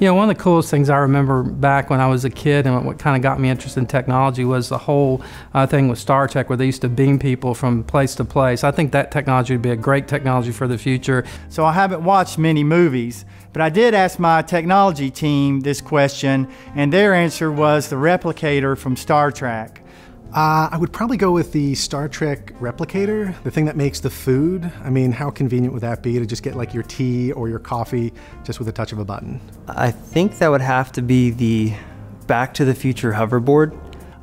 Yeah, one of the coolest things I remember back when I was a kid and what kind of got me interested in technology was the whole thing with Star Trek where they used to beam people from place to place. I think that technology would be a great technology for the future. So I haven't watched many movies, but I did ask my technology team this question, and their answer was the Replicator from Star Trek. I would probably go with the Star Trek Replicator, the thing that makes the food. I mean, how convenient would that be to just get like your tea or your coffee just with a touch of a button? I think that would have to be the Back to the Future hoverboard.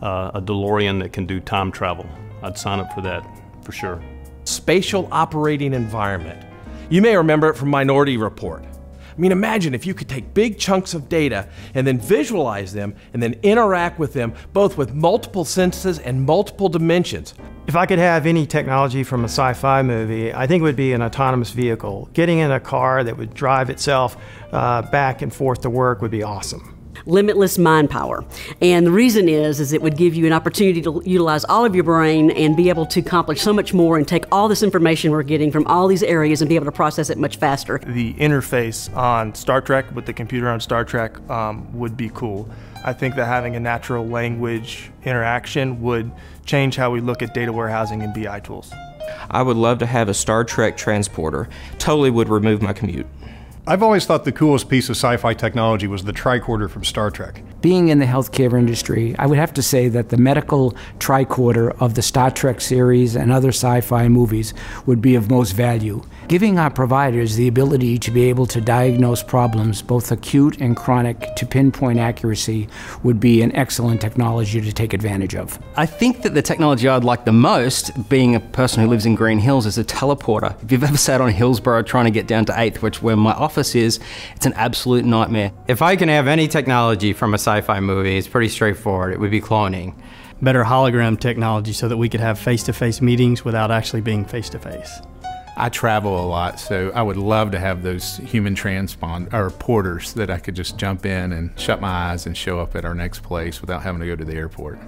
A DeLorean that can do time travel. I'd sign up for that, for sure. Spatial operating environment. You may remember it from Minority Report. I mean, imagine if you could take big chunks of data and then visualize them and then interact with them both with multiple senses and multiple dimensions. If I could have any technology from a sci-fi movie, I think it would be an autonomous vehicle. Getting in a car that would drive itself back and forth to work would be awesome. Limitless mind power. And the reason is it would give you an opportunity to utilize all of your brain and be able to accomplish so much more and take all this information we're getting from all these areas and be able to process it much faster. The interface on Star Trek with the computer on Star Trek would be cool. I think that having a natural language interaction would change how we look at data warehousing and BI tools. I would love to have a Star Trek transporter. Totally would remove my commute. I've always thought the coolest piece of sci-fi technology was the tricorder from Star Trek. Being in the healthcare industry, I would have to say that the medical tricorder of the Star Trek series and other sci-fi movies would be of most value. Giving our providers the ability to be able to diagnose problems, both acute and chronic, to pinpoint accuracy would be an excellent technology to take advantage of. I think that the technology I'd like the most, being a person who lives in Green Hills, is a teleporter. If you've ever sat on Hillsborough trying to get down to 8th, which where my office is, it's an absolute nightmare. If I can have any technology from a sci-fi movie, it's pretty straightforward. It would be cloning. Better hologram technology so that we could have face-to-face meetings without actually being face-to-face. I travel a lot, so I would love to have those human porters that I could just jump in and shut my eyes and show up at our next place without having to go to the airport.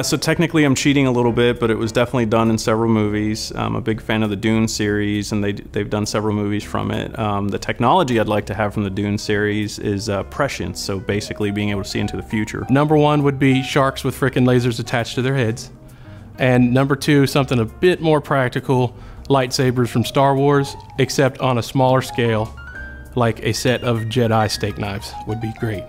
So technically I'm cheating a little bit, but it was definitely done in several movies. I'm a big fan of the Dune series, and they've done several movies from it. The technology I'd like to have from the Dune series is prescience, so basically being able to see into the future. Number one would be sharks with frickin' lasers attached to their heads. And number two, something a bit more practical, lightsabers from Star Wars, except on a smaller scale, like a set of Jedi steak knives would be great.